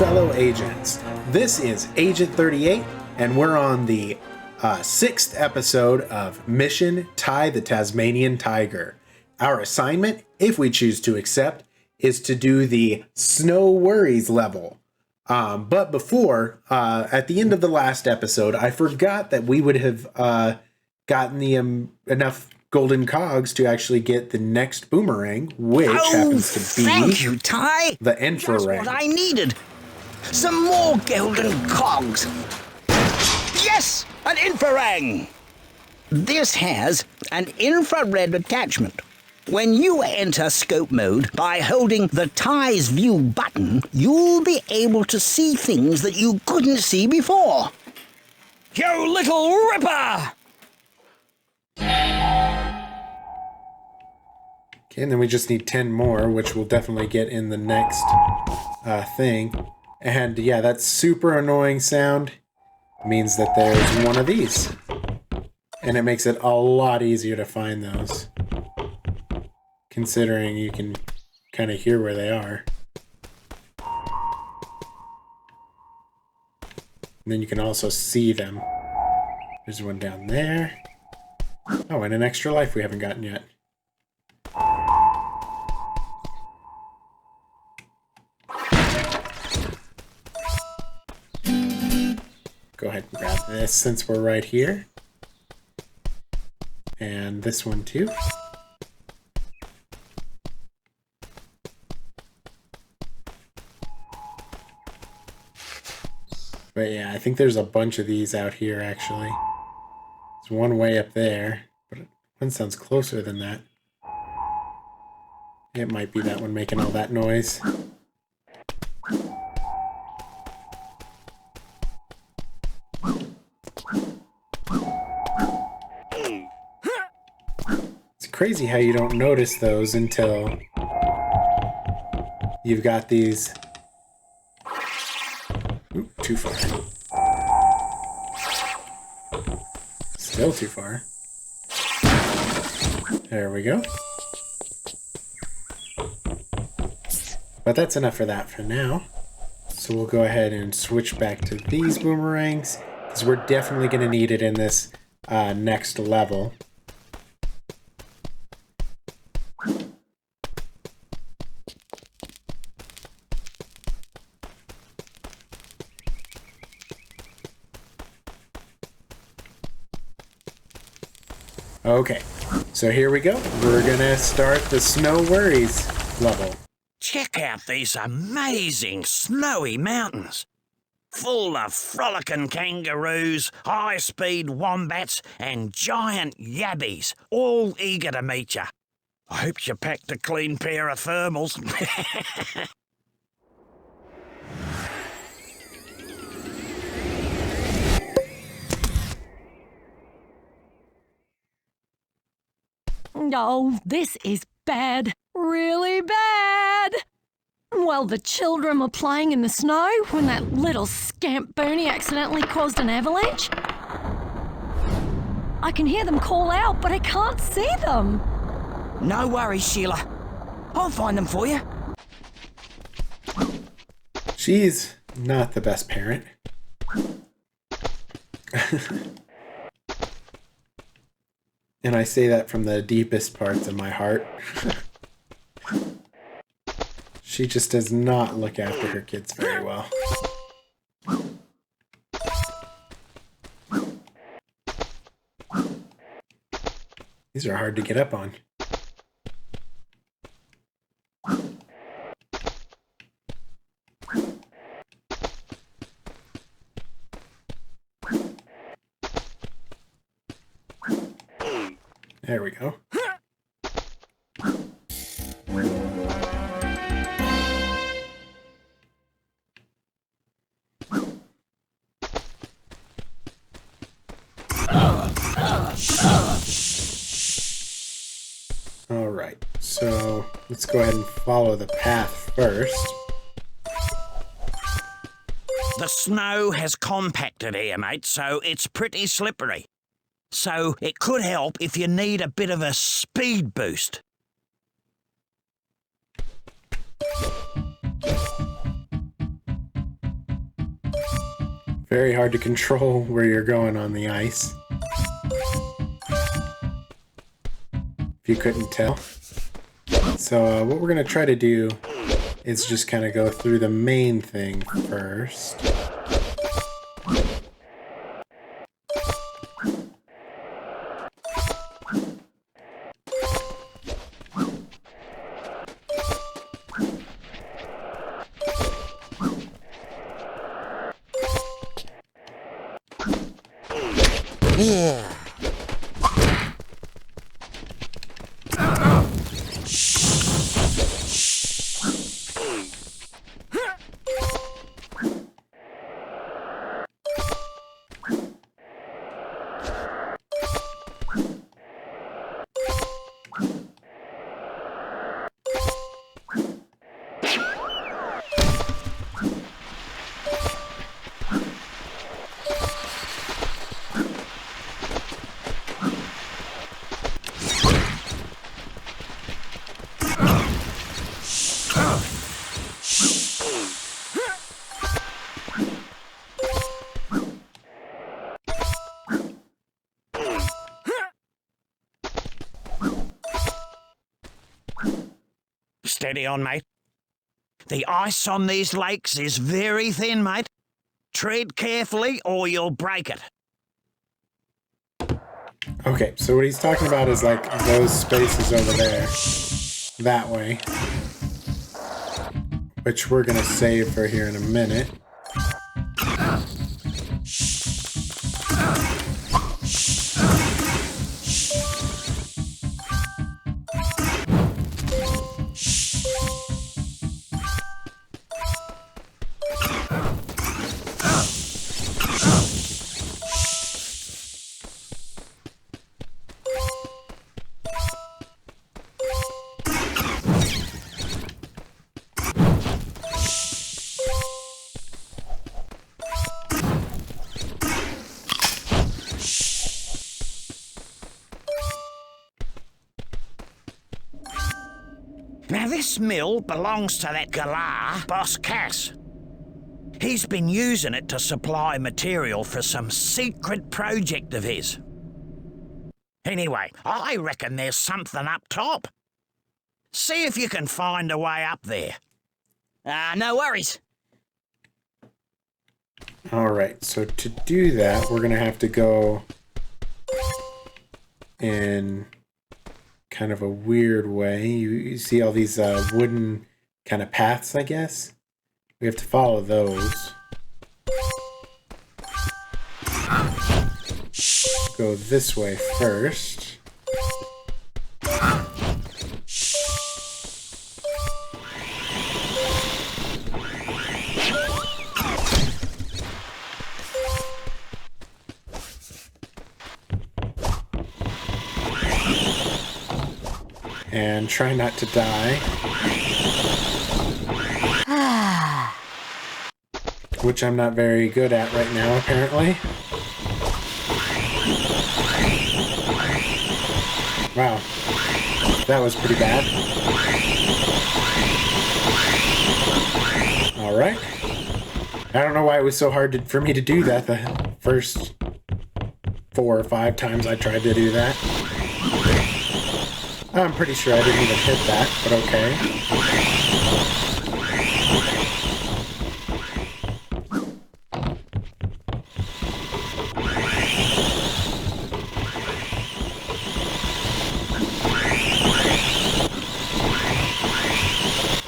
fellow agents. This is Agent 38, and we're on the 6th episode of Mission Tie the Tasmanian Tiger. Our assignment, if we choose to accept, is to do the Snow Worries level. But before, at the end of the last episode, I forgot that we would have gotten the enough golden cogs to actually get the next boomerang, which happens to be thank you, Ty. the infrared. That's what I needed. Some more golden cogs. Yes, an infrared. This has an infrared attachment. When you enter scope mode by holding the Ty's View button, you'll be able to see things that you couldn't see before. You little ripper! Okay, and then we just need 10 more, which we'll definitely get in the next thing. And yeah, that super annoying sound means that there's one of these. And it makes it a lot easier to find those, considering you can kind of hear where they are. And then you can also see them. There's one down there. Oh, and an extra life we haven't gotten yet. Go ahead and grab this since we're right here. And this one too. But yeah, I think there's a bunch of these out here actually. There's one way up there, but one sounds closer than that. It might be that one making all that noise. It's crazy how you don't notice those until you've got these. Oop, too far. Still too far. There we go. But that's enough for that for now. So we'll go ahead and switch back to these boomerangs, because we're definitely going to need it in this next level. Okay, so here we go. We're gonna start the Snow Worries level. Check out these amazing snowy mountains. Full of frolicking kangaroos, high-speed wombats, and giant yabbies, all eager to meet you. I hope you packed a clean pair of thermals. Oh, this is bad. Really bad. Well, the children were playing in the snow when that little scamp Bernie accidentally caused an avalanche. I can hear them call out, but I can't see them. No worries, Sheila. I'll find them for you. She's not the best parent. And I say that from the deepest parts of my heart. She just does not look after her kids very well. These are hard to get up on. There we go. All right, so let's go ahead and follow the path first. The snow has compacted here, mate, so it's pretty slippery. So it could help if you need a bit of a speed boost. Very hard to control where you're going on the ice. If you couldn't tell. So what we're going to try to do is just kind of go through the main thing first. Steady on, mate. The ice on these lakes is very thin, mate. Tread carefully or you'll break it. Okay, so what he's talking about is like those spaces over there. That way. Which we're going to save for here in a minute. Now, this mill belongs to that galah, Boss Cass. He's been using it to supply material for some secret project of his. Anyway, I reckon there's something up top. See if you can find a way up there. No worries. Alright, so to do that, we're going to have to go in kind of a weird way. You see all these wooden kind of paths, I guess? We have to follow those. Go this way first. And try not to die. Which I'm not very good at right now, apparently. Wow. That was pretty bad. Alright. I don't know why it was so hard for me to do that the first 4 or 5 times I tried to do that. I'm pretty sure I didn't even hit that, but okay.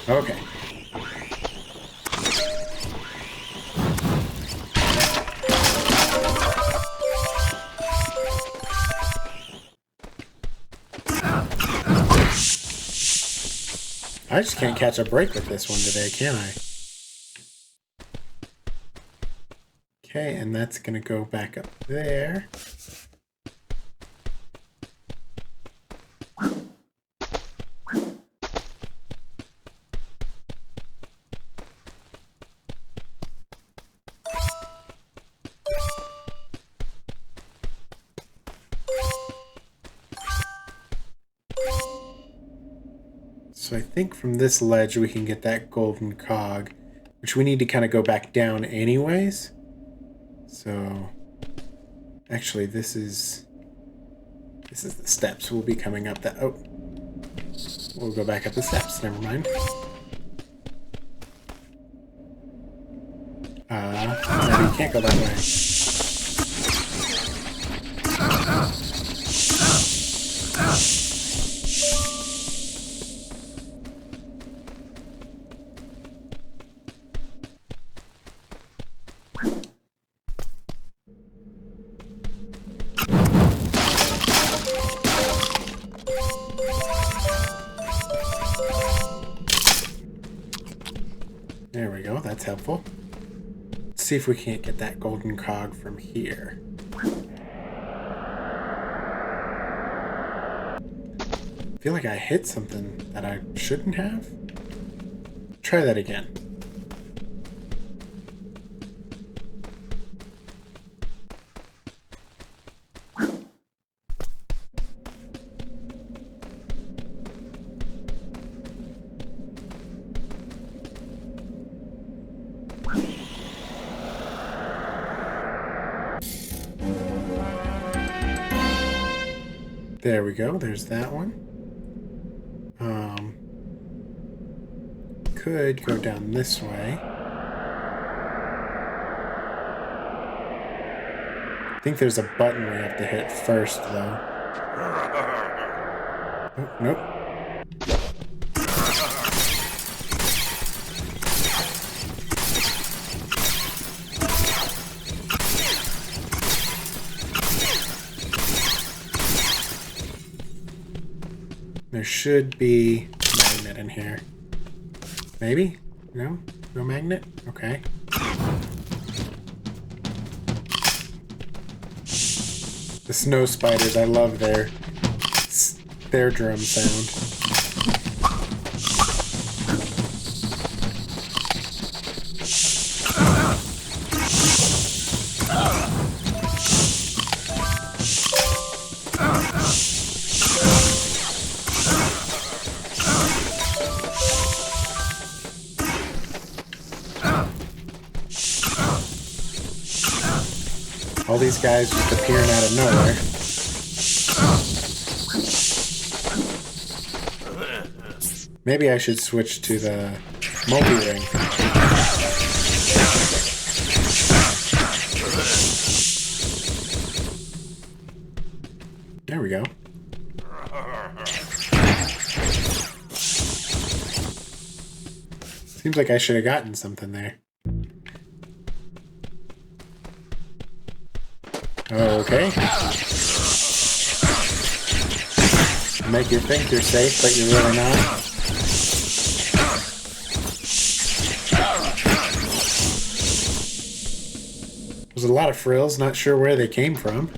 Okay. I just can't catch a break with this one today, can I? Okay, and that's gonna go back up there. So I think from this ledge we can get that golden cog, which we need to kind of go back down anyways. So, actually, this is the steps we'll be coming up that... Oh, we'll go back up the steps. Never mind. Maybe you can't go that way. There we go, that's helpful. Let's see if we can't get that golden cog from here. I feel like I hit something that I shouldn't have. Try that again. There we go, there's that one. Could go down this way. I think there's a button we have to hit first, though. Oh, nope. There should be a magnet in here. Maybe? No? No magnet? Okay. The snow spiders, I love their drum sound. All these guys just appearing out of nowhere. Maybe I should switch to the multi-ring. There we go. Seems like I should have gotten something there. Okay. Make you think you're safe, but you're really not. There's a lot of frills, not sure where they came from.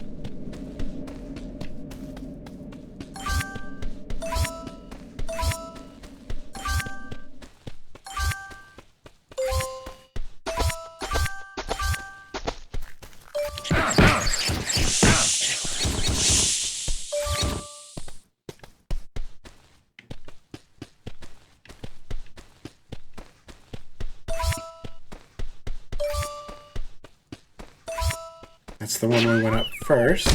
That's the one we went up first.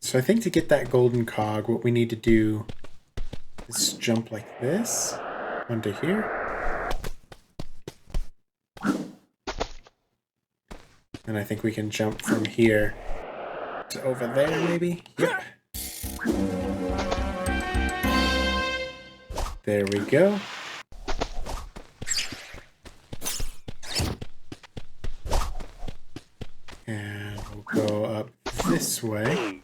So I think to get that golden cog, what we need to do is jump like this onto here. And I think we can jump from here to over there, maybe? Yep. There we go. And we'll go up this way.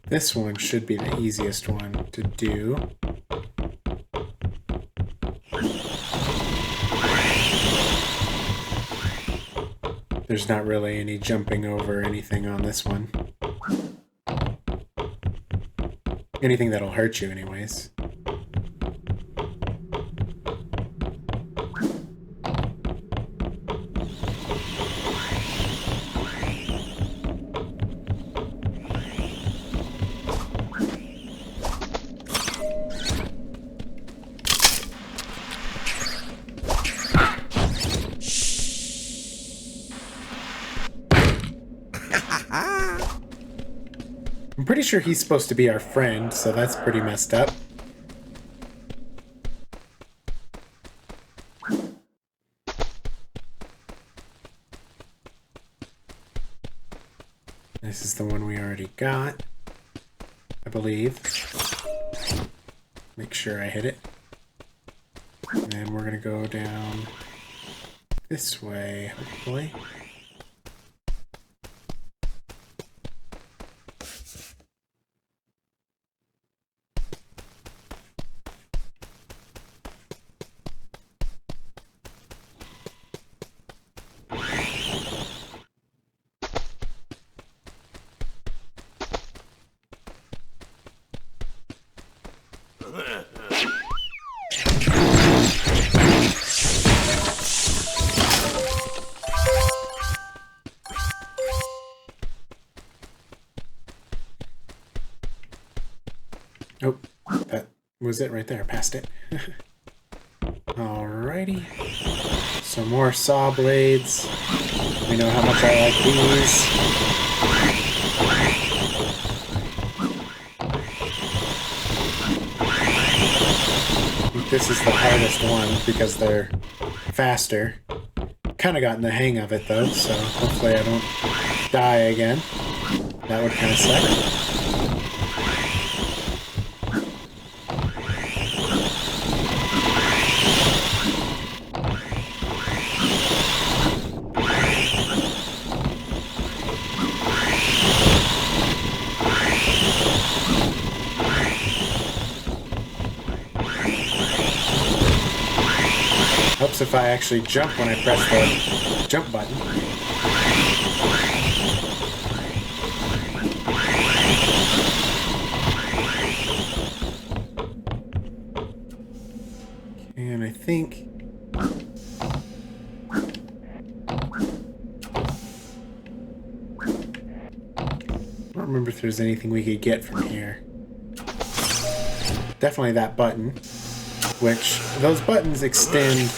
This one should be the easiest one to do. There's not really any jumping over anything on this one. Anything that'll hurt you anyways. I'm pretty sure he's supposed to be our friend, so that's pretty messed up. This is the one we already got, I believe. Make sure I hit it. And then we're gonna go down this way, hopefully. Oh, that was it right there. Passed it. Alrighty. Some more saw blades. We know how much I like these. I think this is the hardest one because they're faster. Kind of gotten the hang of it though, so hopefully I don't die again. That would kind of suck. Helps if I actually jump when I press the jump button. And I think... I don't remember if there's anything we could get from here. Definitely that button. Which, those buttons extend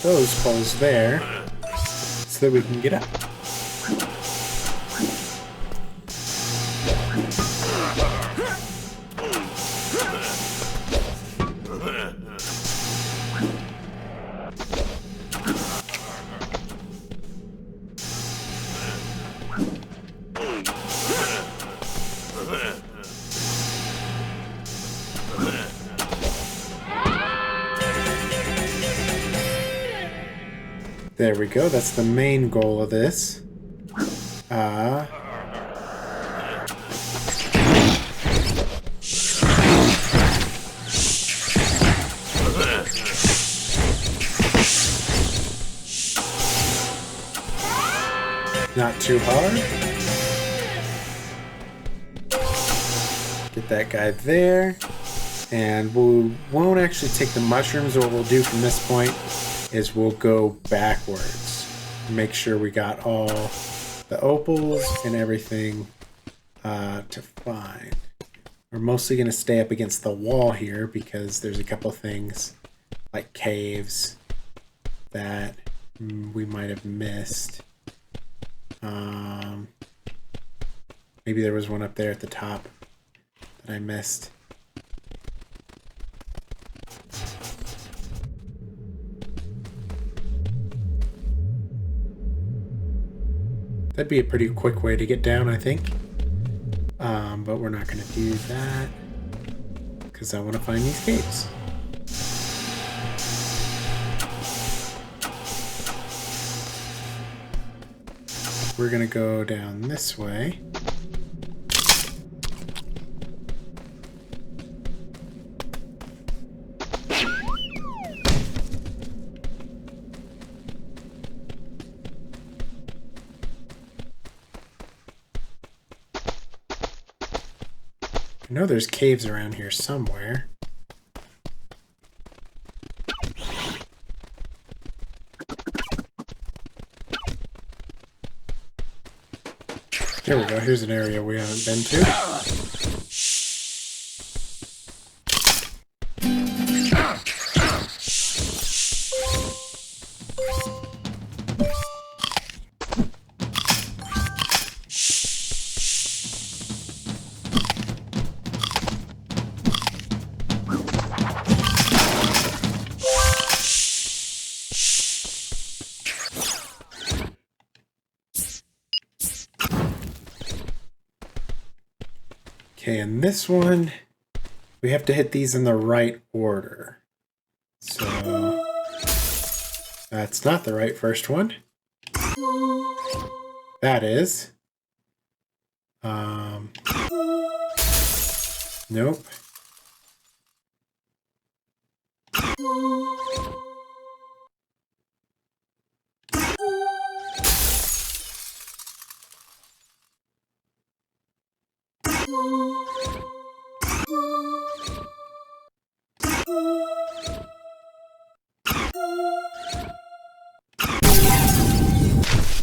those poles there so that we can get up. There we go, that's the main goal of this. Not too hard. Get that guy there. And we won't actually take the mushrooms. What we'll do from this point is we'll go backwards. Make sure we got all the opals and everything to find. We're mostly going to stay up against the wall here because there's a couple things like caves that we might have missed. Maybe there was one up there at the top that I missed. That'd be a pretty quick way to get down, I think. But we're not going to do that because I want to find these caves. We're going to go down this way. I know there's caves around here somewhere. Here we go. Here's an area we haven't been to. Okay, and this one, we have to hit these in the right order. So, that's not the right first one. That is. Nope.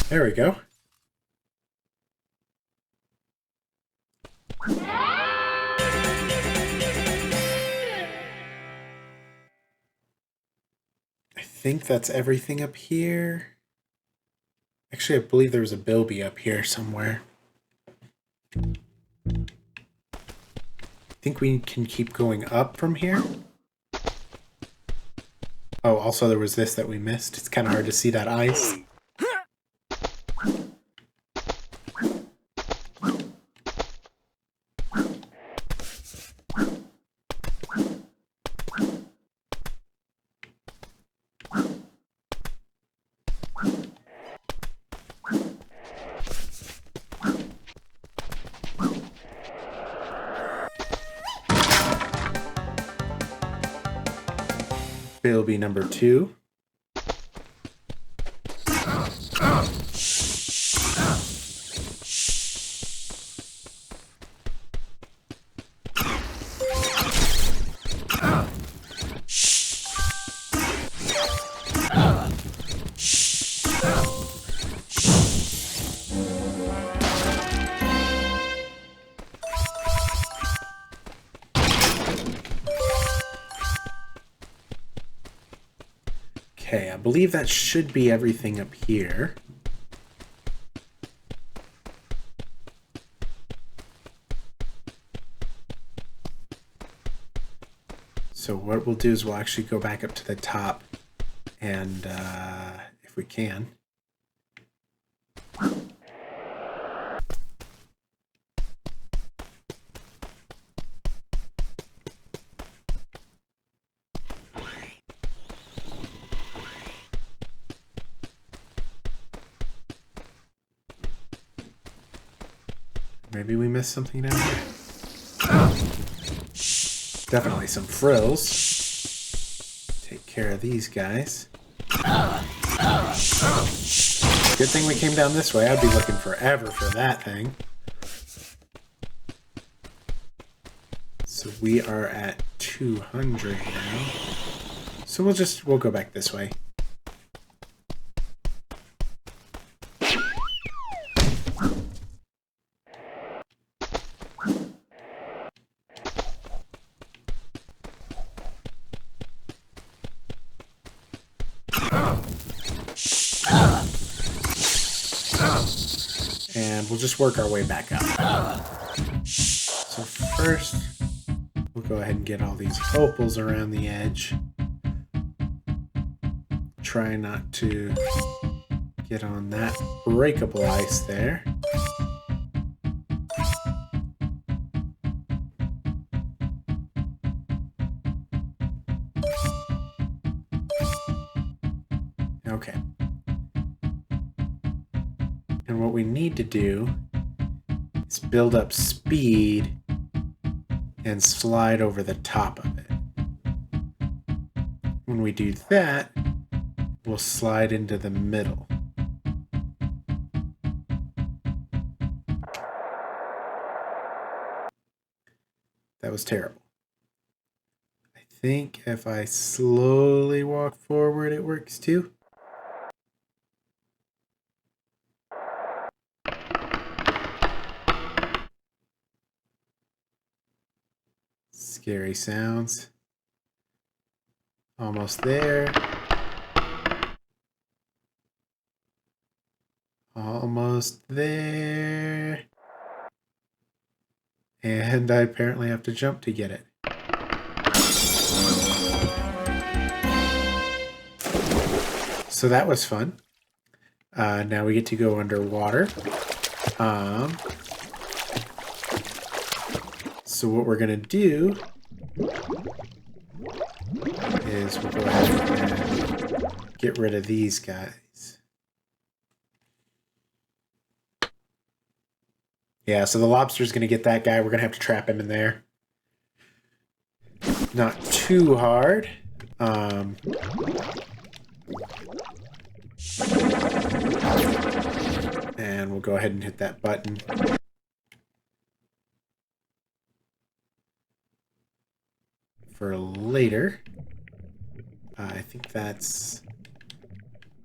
There we go. I think that's everything up here. Actually, I believe there was a bilby up here somewhere. I think we can keep going up from here. Oh, also there was this that we missed. It's kind of hard to see that ice. Bilby number 2. Okay, I believe that should be everything up here. So what we'll do is we'll actually go back up to the top and, if we can. Maybe we missed something down here. Definitely some frills. Take care of these guys. Good thing we came down this way. I'd be looking forever for that thing. So we are at 200 now. So we'll go back this way. And we'll just work our way back up. So first, we'll go ahead and get all these opals around the edge. Try not to get on that breakable ice there. Okay. And what we need to do is build up speed and slide over the top of it. When we do that, we'll slide into the middle. That was terrible. I think if I slowly walk forward, it works too. Scary sounds. Almost there. Almost there. And I apparently have to jump to get it. So that was fun. Now we get to go underwater. So what we're gonna do is we'll go ahead and get rid of these guys. Yeah, so the lobster's gonna get that guy. We're gonna have to trap him in there. Not too hard. And we'll go ahead and hit that button. For later. I think there's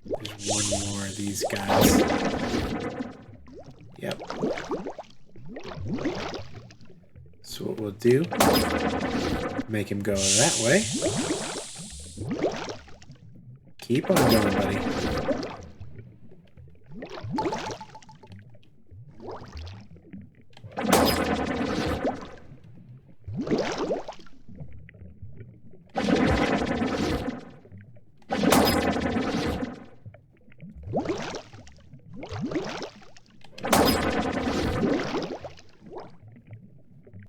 one more of these guys. Yep. So what we'll do, make him go that way. Keep on going, buddy.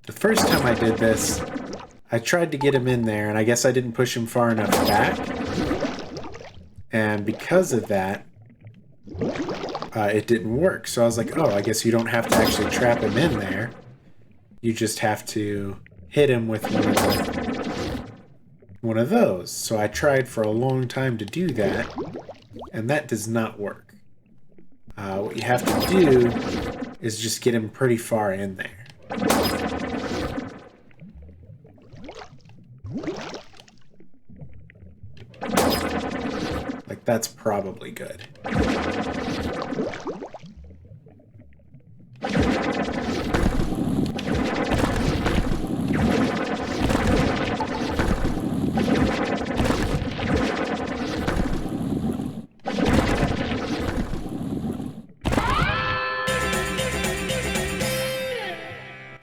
The first time I did this, I tried to get him in there, and I guess I didn't push him far enough back. And because of that, it didn't work. So I was like, oh, I guess you don't have to actually trap him in there. You just have to hit him with one of those. So I tried for a long time to do that, and that does not work. What you have to do is just get him pretty far in there. Like, that's probably good.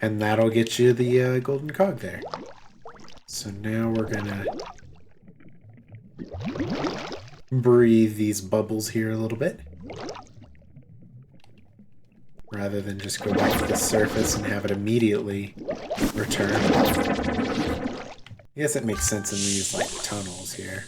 And that'll get you the golden cog there. So now we're gonna breathe these bubbles here a little bit. Rather than just go back to the surface and have it immediately return. I guess it makes sense in these, like, tunnels here.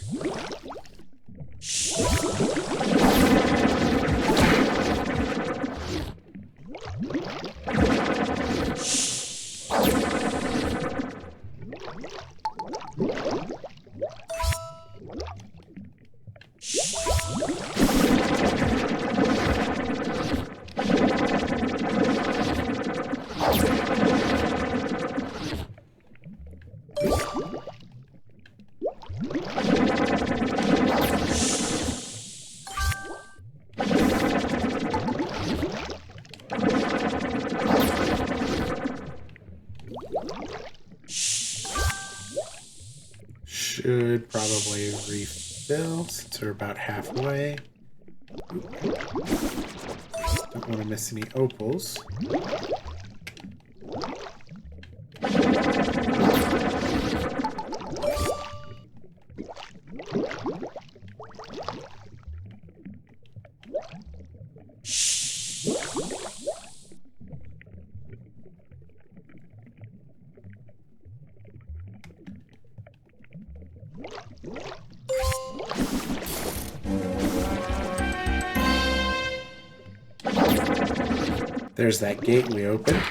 Should probably refill since we're about halfway. Don't want to miss any opals. There's that gate we opened.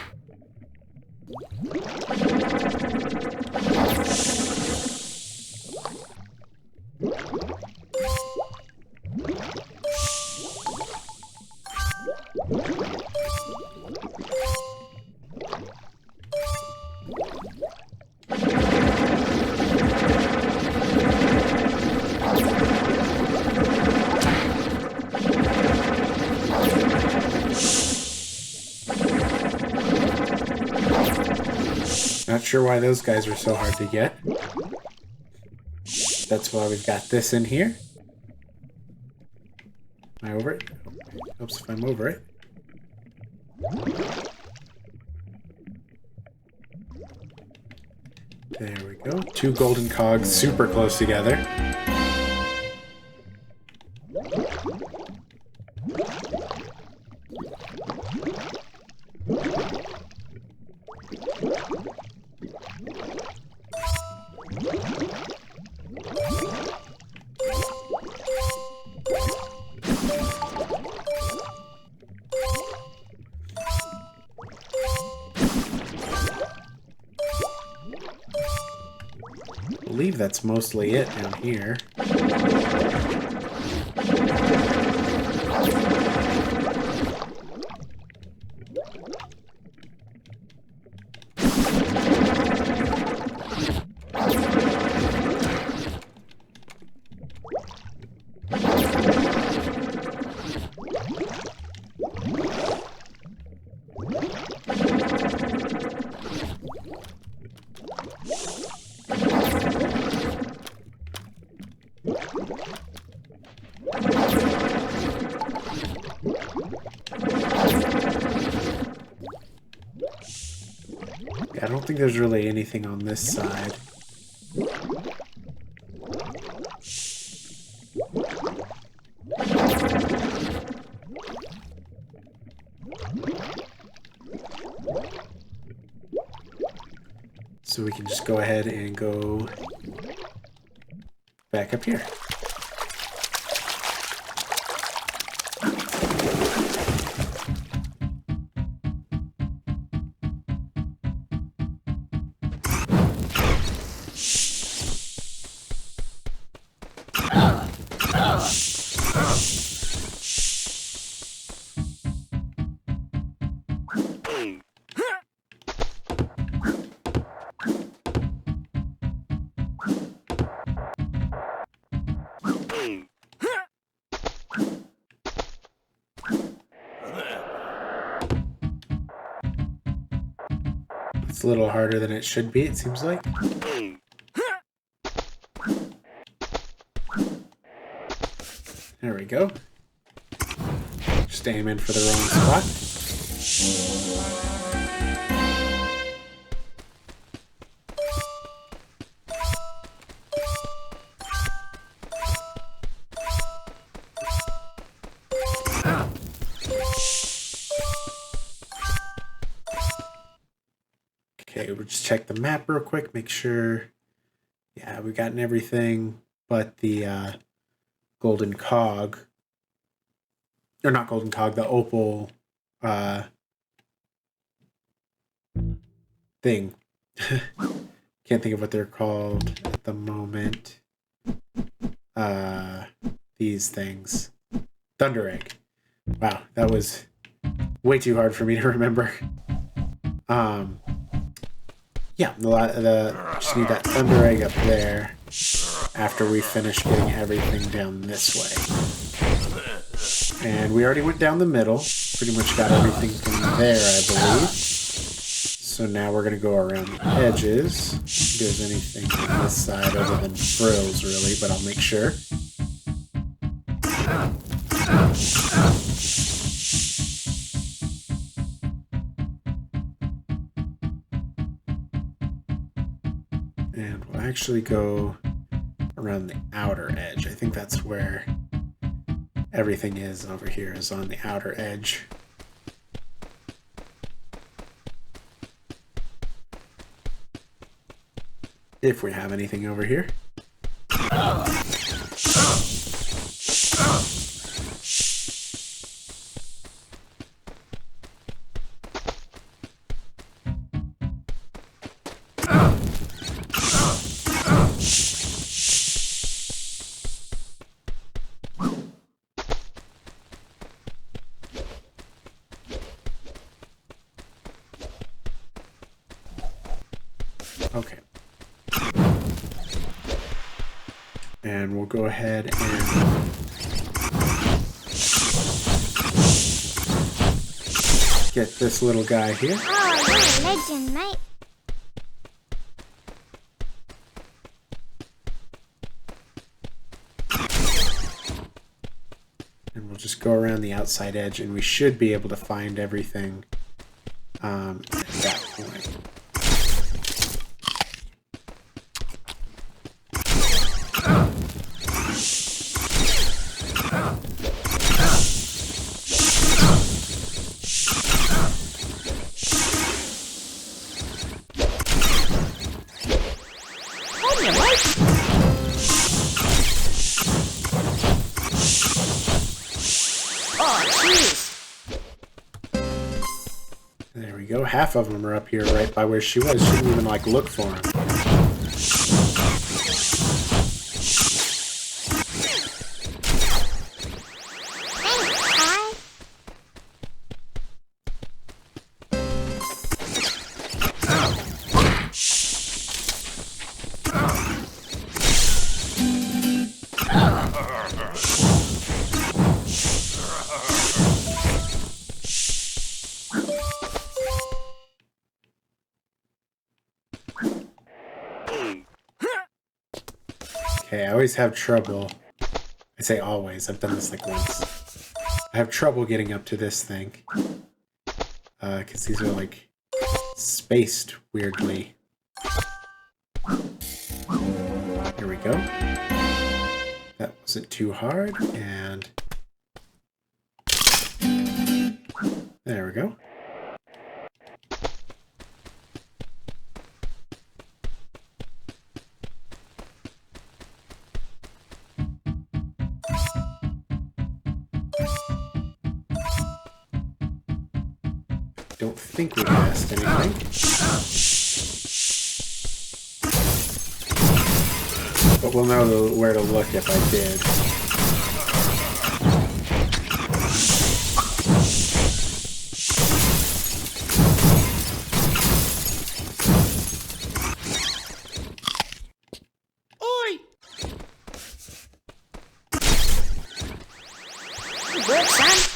Not sure why those guys are so hard to get. That's why we've got this in here. Am I over it? Helps if I'm over it. There we go. 2 golden cogs super close together. I believe that's mostly it down here. I don't think there's really anything on this side. So we can just go ahead and go back up here. It's a little harder than it should be, it seems like. There we go. Just aim in for the wrong spot. Okay, we'll just check the map real quick, make sure, yeah, we've gotten everything but the golden cog, or not golden cog, the opal thing. Can't think of what they're called at the moment. These things. Thunder egg. Wow, that was way too hard for me to remember. Yeah, just need that thunder egg up there after we finish getting everything down this way. And we already went down the middle. Pretty much got everything from there, I believe. So now we're going to go around the edges. If there's anything on this side other than frills, really, but I'll make sure. And we'll actually go around the outer edge. I think that's where everything is over here, is on the outer edge. If we have anything over here. Okay. And we'll go ahead and get this little guy here. Oh, you're a legend, mate. just go around the outside edge, and we should be able to find everything at that point. There we go. Half of them are up here right by where she was. She didn't even, like, look for them. Okay, I always have trouble. I say always. I've done this like once. I have trouble getting up to this thing. Because these are like spaced weirdly. Here we go. That wasn't too hard, and there we go. Don't think we missed anything. But we'll know where to look if I did. Oi! Good work, son.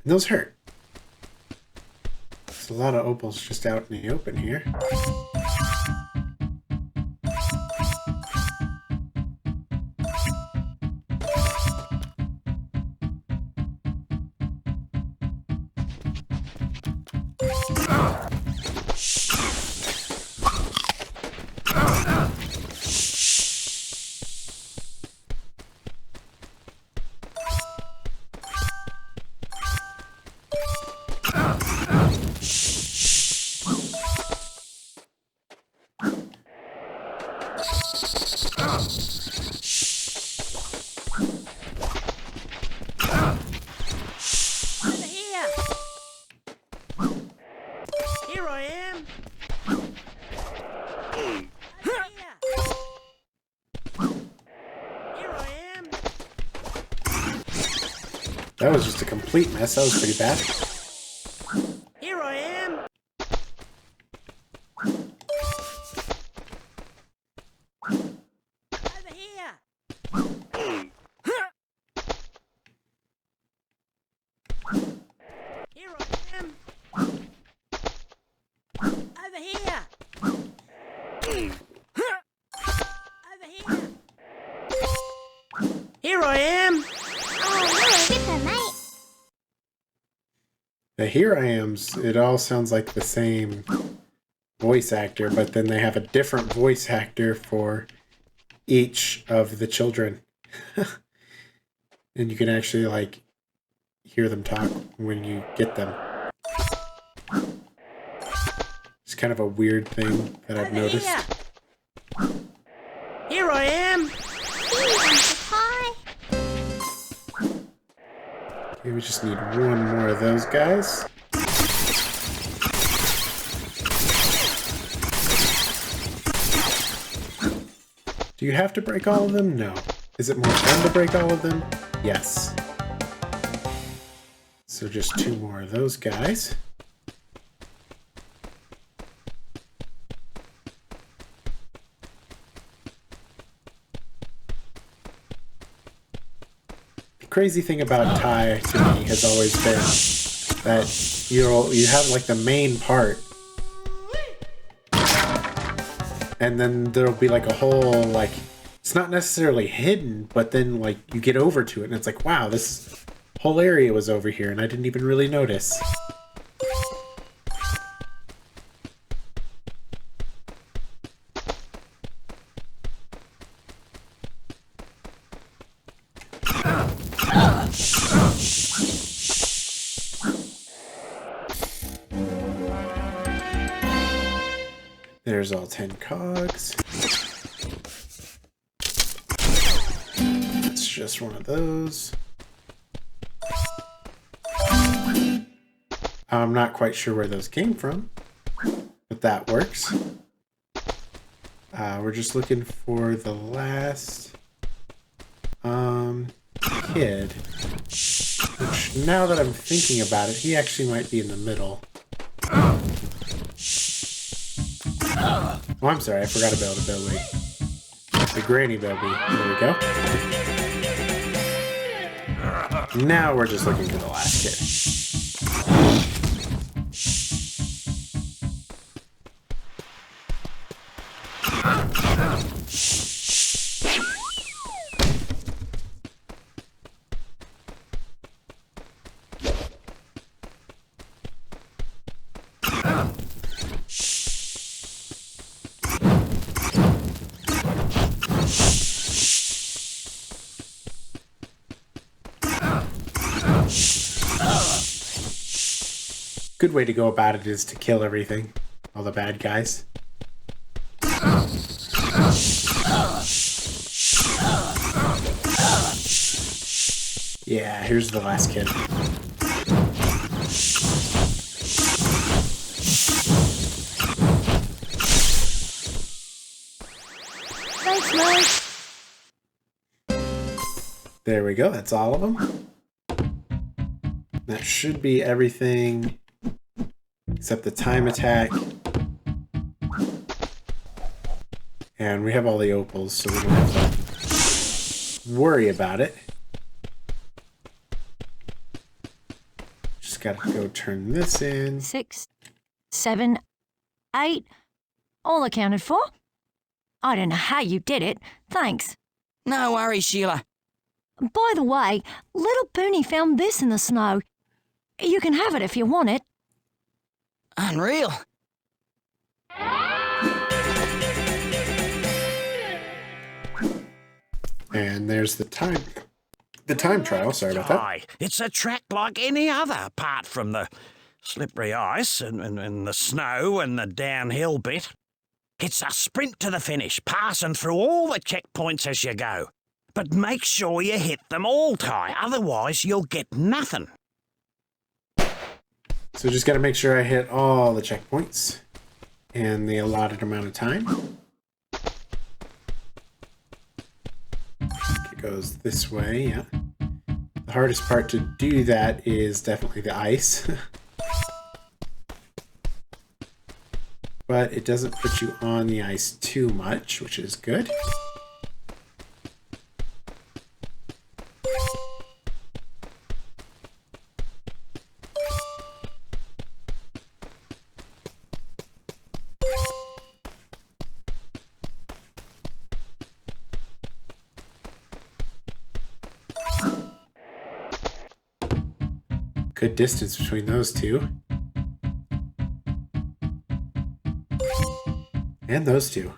Those hurt. There's a lot of opals just out in the open here. Here I am. Here I am. That was just a complete mess. That was pretty bad. Here I am. Over here. Here I am. Over here. Over here. Here I am. The Here I Ams, it all sounds like the same voice actor, but then they have a different voice actor for each of the children. And you can actually, like, hear them talk when you get them. It's kind of a weird thing that I've noticed. Here I am. Okay, we just need one more of those guys. Do you have to break all of them? No. Is it more fun to break all of them? Yes. So just two more of those guys. crazy thing about Ty to me has always been that you have like the main part, and then there'll be like a whole, like, it's not necessarily hidden, but then like you get over to it and it's like, wow, this whole area was over here and I didn't even really notice. There's all 10 cogs. It's just one of those. I'm not quite sure where those came from, but that works. We're just looking for the last kid. Which, now that I'm thinking about it, he actually might be in the middle. Oh, I'm sorry, I forgot about the Billy. The Granny Baby. There we go. Now we're just looking for the last kid. Good way to go about it is to kill everything. All the bad guys. Yeah, here's the last kid. Thanks, mate. There we go, that's all of them. That should be everything except the time attack. And we have all the opals, so we don't have to worry about it. Just gotta go turn this in. 6, 7, 8, all accounted for. I don't know how you did it. Thanks. No worries, Sheila. By the way, little Poonie found this in the snow. You can have it if you want it. Unreal. And there's the time trial. Sorry about that. Aye, it's a track like any other, apart from the slippery ice and the snow and the downhill bit. It's a sprint to the finish, passing through all the checkpoints as you go. But make sure you hit them all, Ty, otherwise you'll get nothing. So just got to make sure I hit all the checkpoints in the allotted amount of time. It goes this way, yeah. The hardest part to do that is definitely the ice. But it doesn't put you on the ice too much, which is good. Good distance between those two. And those two.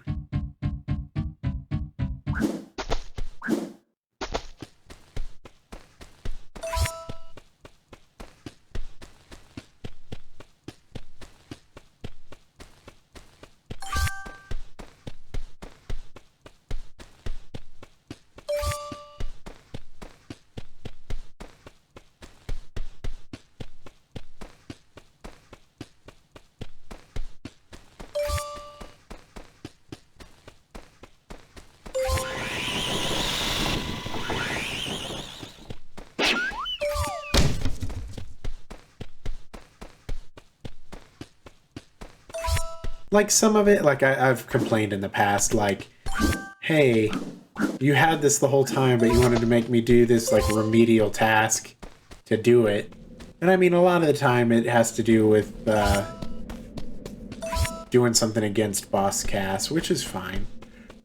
Like some of it, like I've complained in the past, like, hey, you had this the whole time, but you wanted to make me do this like remedial task to do it. And I mean, a lot of the time it has to do with doing something against boss Cass, which is fine.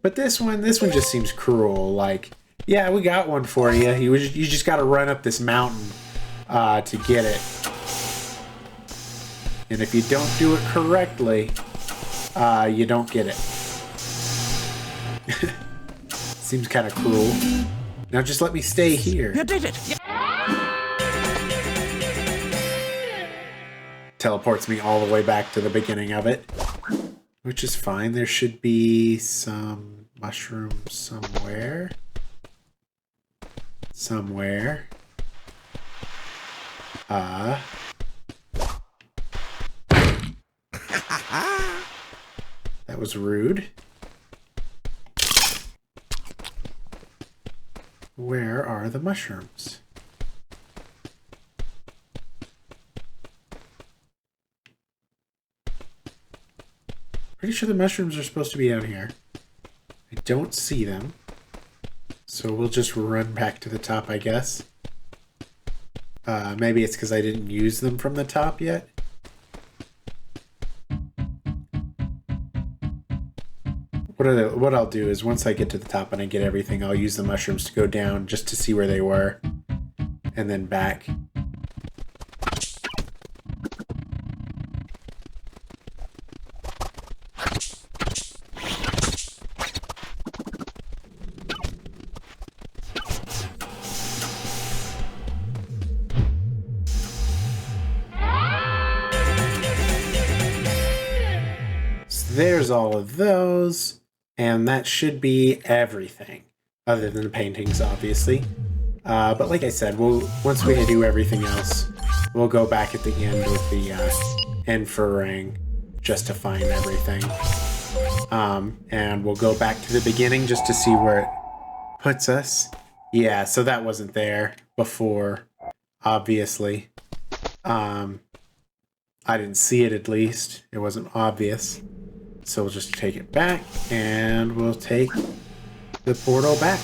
But this one just seems cruel. Like, yeah, we got one for you. You just got to run up this mountain to get it. And if you don't do it correctly, you don't get it. Seems kind of cruel. Now just let me stay here. You did it! Teleports me all the way back to the beginning of it. Which is fine. There should be some mushrooms somewhere. That was rude. Where are the mushrooms? Pretty sure the mushrooms are supposed to be down here. I don't see them. So we'll just run back to the top, I guess. Maybe it's because I didn't use them from the top yet. What I'll do is once I get to the top and I get everything, I'll use the mushrooms to go down just to see where they were. And then back. So there's all of those. And that should be everything, other than the paintings, obviously. But like I said, once we do everything else, we'll go back at the end with the infraring just to find everything. And we'll go back to the beginning just to see where it puts us. Yeah, so that wasn't there before, obviously. I didn't see it, at least. It wasn't obvious. So we'll just take it back, and we'll take the portal back.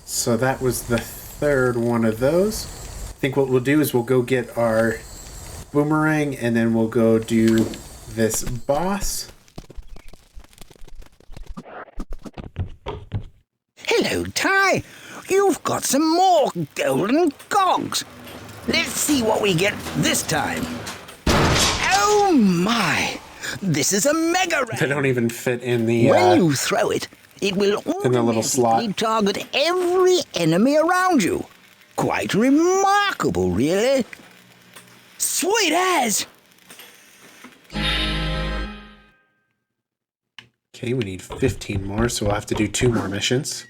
So that was the third one of those. I think what we'll do is we'll go get our boomerang, and then we'll go do this boss. Hello, Ty. You've got some more golden cogs. Let's see what we get this time. Oh my! This is a mega ray. They don't even fit in the When you throw it, it will in the little slot. automatically target every enemy around you. Quite remarkable, really. Sweet as! Okay, we need 15 more, so we'll have to do 2 more missions.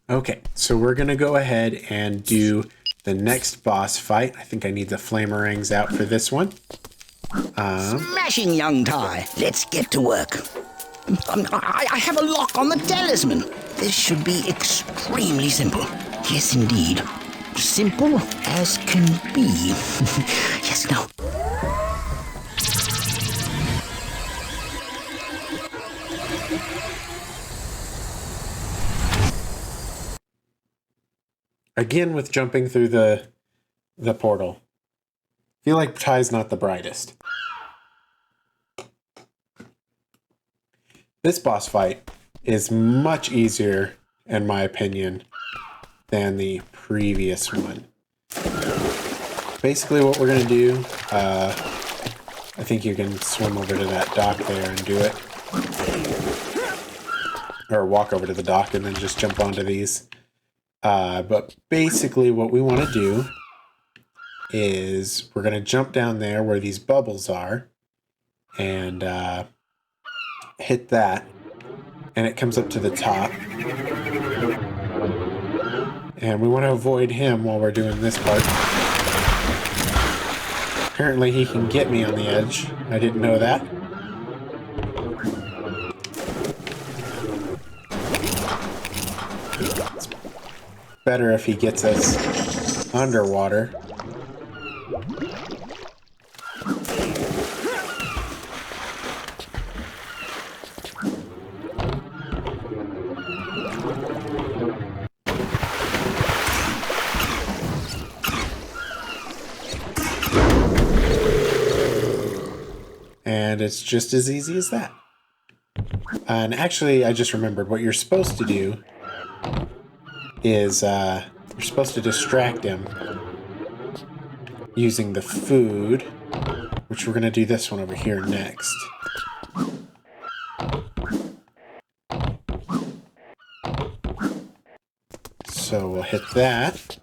Okay, so we're gonna go ahead and do the next boss fight. I think I need the flamerangs out for this one. Smashing, young Ty. Let's get to work. I have a lock on the talisman. This should be extremely simple. Yes, indeed. Simple as can be. Yes, no. Again with jumping through the portal. I feel like Ty's not the brightest. This boss fight is much easier, in my opinion, than the previous one. Basically what we're going to do, I think you can swim over to that dock there and do it. Or walk over to the dock and then just jump onto these. But basically what we want to do is we're going to jump down there where these bubbles are and hit that, and it comes up to the top. And we want to avoid him while we're doing this part. Apparently he can get me on the edge. I didn't know that. It's better if he gets us underwater. And it's just as easy as that. And actually, I just remembered what you're supposed to do is you're supposed to distract him using the food, which we're going to do this one over here next. So we'll hit that.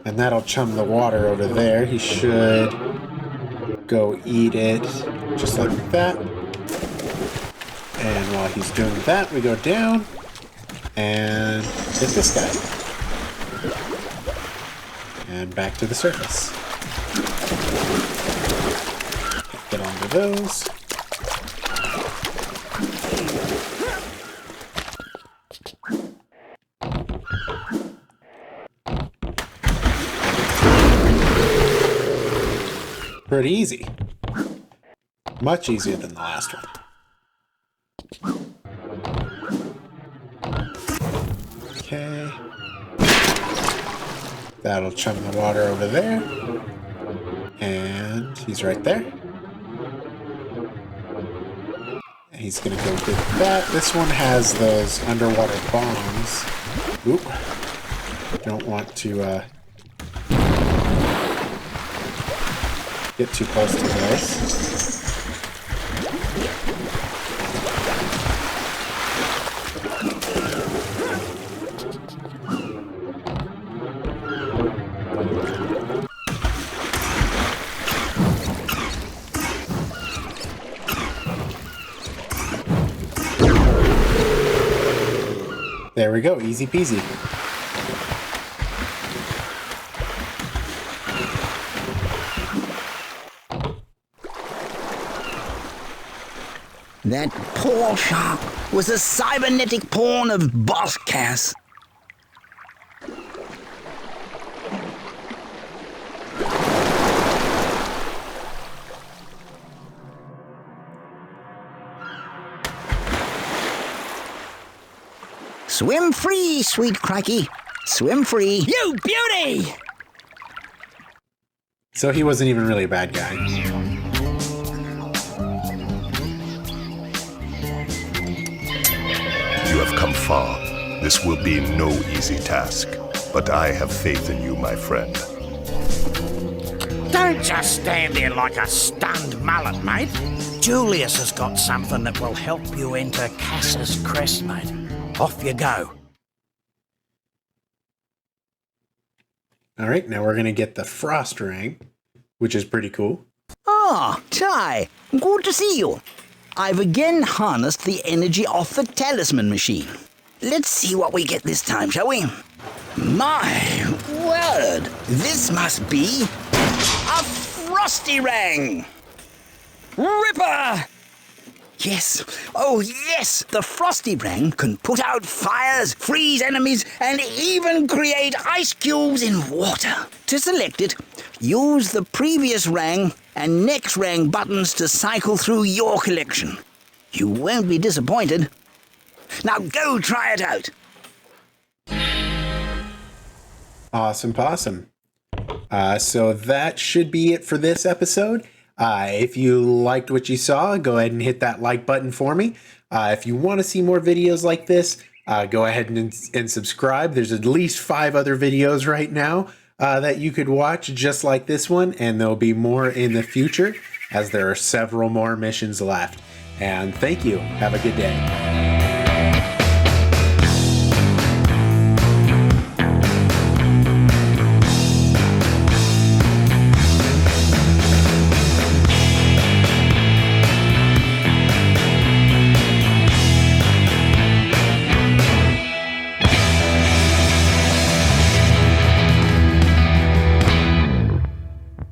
And that'll chum the water over there. He should go eat it just like that. And while he's doing that, we go down and hit this guy. And back to the surface. Get onto those. Pretty easy. Much easier than the last one. Okay. That'll chum the water over there. And he's right there. He's gonna go get that. This one has those underwater bombs. Oop. Don't want to get too close to those. There we go, easy peasy. That poor shark was a cybernetic pawn of Boss Cass. Swim free, sweet crikey. Swim free. You beauty! So he wasn't even really a bad guy. You have come far. This will be no easy task, but I have faith in you, my friend. Don't just stand there like a stunned mullet, mate. Julius has got something that will help you enter Cass's crest, mate. Off you go. All right, now we're going to get the frost ring, which is pretty cool. Ah, Ty, good to see you. I've again harnessed the energy off the talisman machine. Let's see what we get this time, shall we? My word, this must be a frosty ring! Ripper! Yes, oh yes, the frosty ring can put out fires, freeze enemies, and even create ice cubes in water. To select it, use the previous rang and next rang buttons to cycle through your collection. You won't be disappointed. Now go try it out. Awesome possum. So that should be it for this episode. If you liked what you saw, go ahead and hit that like button for me. If you want to see more videos like this, go ahead and subscribe. There's at least 5 other videos right now that you could watch just like this one, and there'll be more in the future as there are several more missions left. And thank you. Have a good day.